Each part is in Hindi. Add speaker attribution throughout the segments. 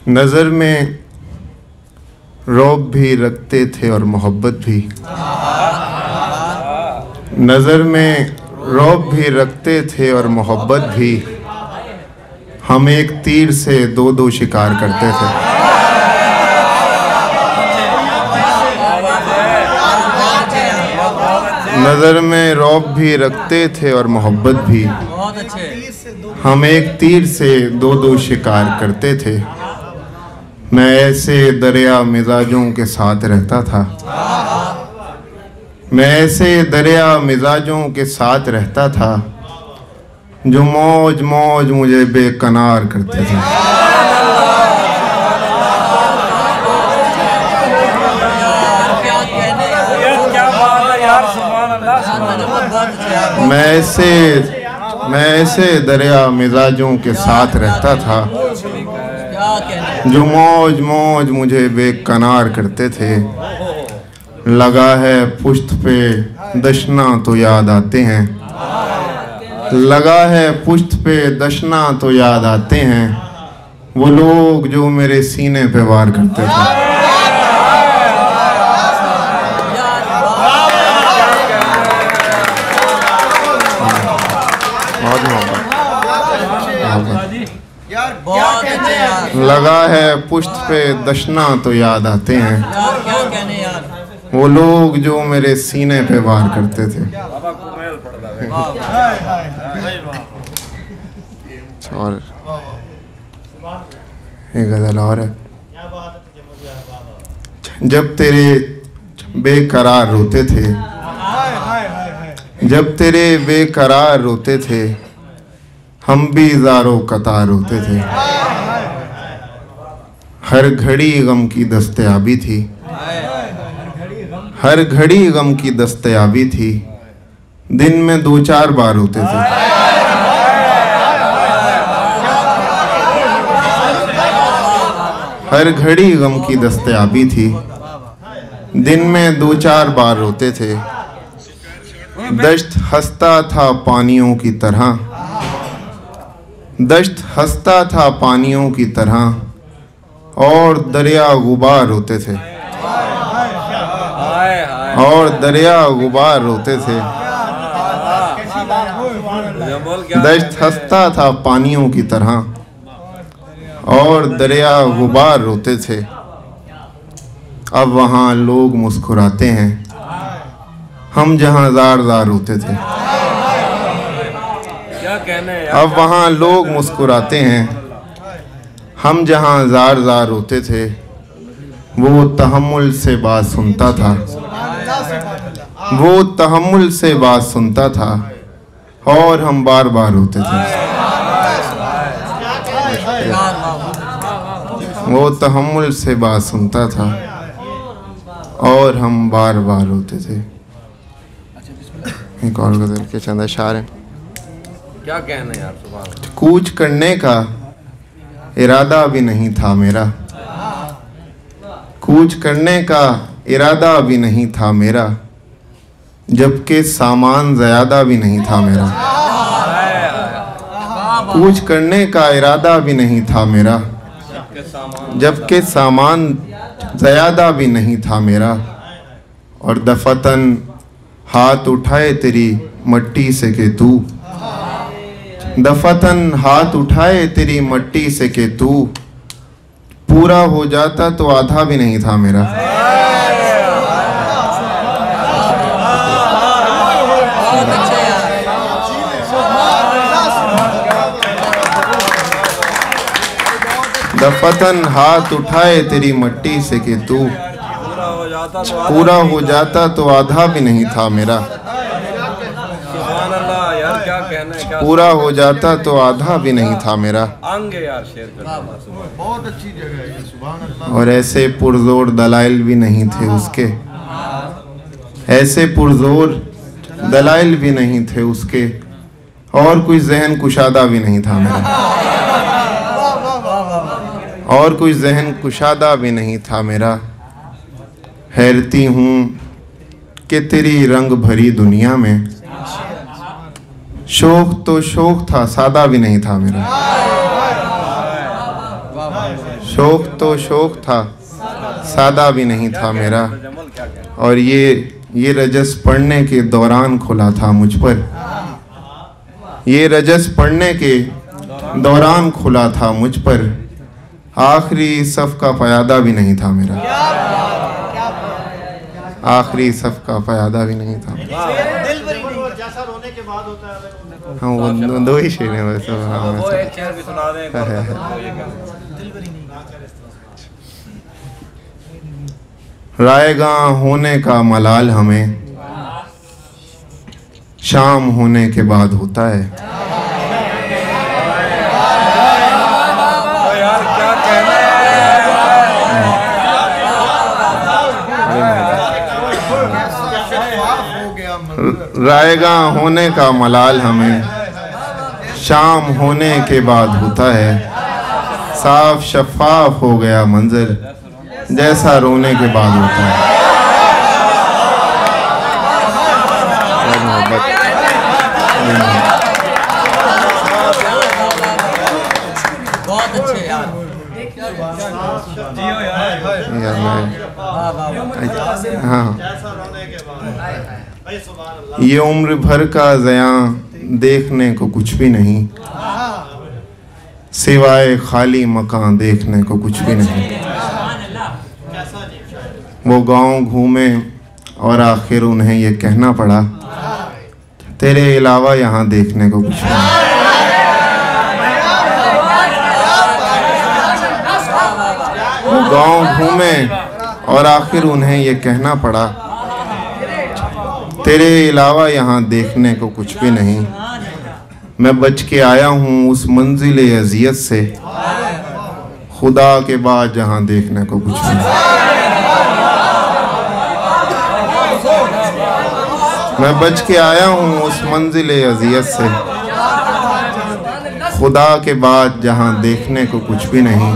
Speaker 1: नज़र में रौब भी रखते थे और मोहब्बत भी। नज़र में रौब भी रखते थे और मोहब्बत भी। हम एक तीर से दो दो शिकार करते थे। नज़र में रौब भी रखते थे और मोहब्बत भी। हम एक तीर से दो दो शिकार करते थे। मैं ऐसे दरिया मिजाजों के साथ रहता था। मैं ऐसे दरिया मिजाजों के साथ रहता था जो मौज मौज मुझे बेकनार करते थे। मैं ऐसे दरिया मिजाजों के साथ रहता था जो मौज मौज मुझे बेकनार करते थे। लगा है पुश्त पे दशना तो याद आते हैं। लगा है पुश्त पे दशना तो याद आते हैं वो लोग जो मेरे सीने पे वार करते थे। लगा है पुश्त पे दशना तो याद आते हैं वो लोग जो मेरे सीने पे वार करते थे। और एक गज़ल और है। जब तेरे बेकरार रोते थे, जब तेरे बेकरार रोते थे हम भी ज़ारो कतार रोते थे। हर घड़ी गम की दस्तयाबी थी। हर घड़ी गम की दस्तयाबी थी। दिन में दो चार बार होते थे। हर घड़ी गम की दस्तयाबी थी। दिन में दो चार बार होते थे। दश्त हंसता था पानियों की तरह। दश्त हंसता था पानियों की तरह और दरिया गुबार होते थे। और दरिया गुबार होते थे। दश्त हंसता था पानियों की तरह और दरिया गुबार होते थे। अब वहाँ लोग मुस्कुराते हैं हम जहाँ ज़ार ज़ार होते थे। अब वहाँ लोग मुस्कुराते हैं हम जहाँ ज़ार ज़ार होते थे। वो तहम्मुल से बात सुनता था। वो तहम्मुल से बात सुनता था और हम बार बार होते थे। वो तहम्मुल से बात सुनता था और हम बार बार होते थे। एक और गज़ल के चंद अशार हैं।
Speaker 2: क्या कहना यार, सुभान।
Speaker 1: कूच करने का इरादा भी नहीं था मेरा। कूच करने का इरादा भी नहीं था मेरा जबकि सामान ज़्यादा भी नहीं था मेरा। कूच करने का इरादा भी नहीं था मेरा जबकि सामान ज़्यादा भी नहीं था मेरा। और दफतन हाथ उठाए तेरी मट्टी से के तू। दफतन हाथ उठाए तेरी मट्टी से के तू। पूरा हो जाता तो आधा भी नहीं था मेरा। दफतन हाथ उठाए तेरी मट्टी से के तू। पूरा हो जाता तो आधा भी नहीं था मेरा। पूरा हो जाता तो आधा भी नहीं था मेरा।
Speaker 2: बहुत अच्छी जगह है, सुभान अल्लाह।
Speaker 1: और ऐसे पुरजोर दलाइल भी नहीं थे उसके। ऐसे पुरजोर दलाइल भी नहीं थे उसके और कोई जहन कुशादा भी नहीं था मेरा। और कोई जहन कुशादा भी नहीं था मेरा। हैरती हूँ कि तेरी रंग भरी दुनिया में शौक तो शौक था सादा भी नहीं था मेरा। शौक तो शौक था, सादा भी नहीं था मेरा, और ये रजस पढ़ने के दौरान खुला था मुझ पर। ये रजस पढ़ने के दौरान खुला था मुझ पर, आखिरी सफ का फ़यादा भी नहीं था मेरा, आखिरी सफ का फ़यादा भी नहीं था।
Speaker 3: जैसा रोने के बाद होता है।
Speaker 1: हाँ, वो दो ही शेर हैं वैसे।
Speaker 2: वो एक शेर भी सुना दें।
Speaker 1: रायगा होने का मलाल हमें शाम होने के बाद होता है।
Speaker 2: यार क्या कहना
Speaker 1: रायगा होने का मलाल हमें शाम होने के बाद होता है, साफ शफाफ हो गया मंजर जैसा रोने के बाद होता है।
Speaker 2: बहुत अच्छे यार।
Speaker 1: हाँ, ये उम्र भर का ज़यां देखने को कुछ भी नहीं, सिवाय खाली मकान देखने को कुछ भी नहीं। वो गांव घूमे और आखिर उन्हें ये कहना पड़ा, तेरे अलावा यहाँ देखने को कुछ नहीं। वो गांव घूमे और आखिर उन्हें ये कहना पड़ा, तेरे अलावा यहाँ देखने को कुछ भी नहीं। मैं बच के आया हूँ उस मंजिल अज़ियत से, खुदा के बाद जहाँ देखने को कुछ नहीं। मैं बच के आया हूँ उस मंजिल अज़ियत से, खुदा के बाद जहाँ देखने को कुछ भी नहीं।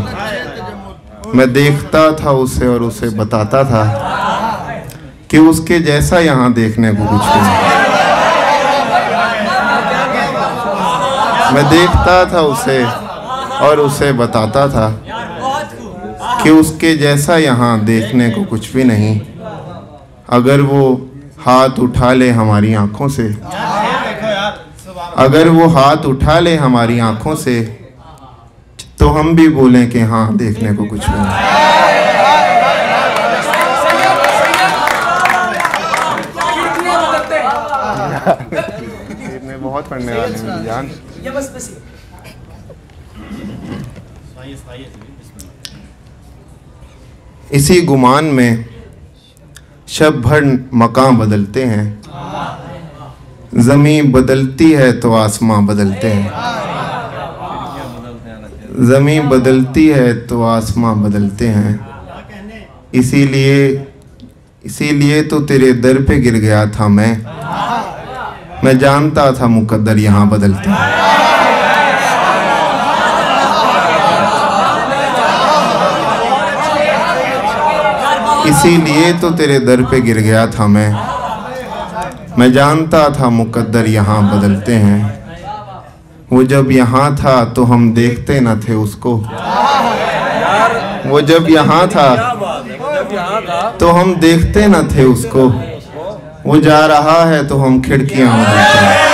Speaker 1: मैं देखता था उसे और उसे बताता था कि उसके जैसा यहाँ देखने को कुछ भी नहीं। मैं देखता था उसे और उसे बताता था कि उसके जैसा यहाँ देखने को कुछ भी नहीं। अगर वो हाथ उठा ले हमारी आंखों से, अगर वो हाथ उठा ले हमारी आंखों से, तो हम भी बोलें कि हाँ देखने को कुछ भी नहीं। बहुत पढ़ने वाले हैं जान। इसी गुमान में शब भर मकान बदलते हैं, ज़मीं बदलती है तो आसमां बदलते हैं, ज़मीं बदलती है तो आसमां बदलते हैं। इसीलिए तो तेरे दर पे गिर गया था मैं जानता था मुकद्दर यहाँ बदलते हैं। इसीलिए तो तेरे दर पे गिर गया था मैं जानता था मुकद्दर यहाँ बदलते हैं। वो जब यहाँ था तो हम देखते न थे उसको, वो जब यहाँ था तो हम देखते न थे उसको, वो जा रहा है तो हम खिड़कियाँ बदलते हैं।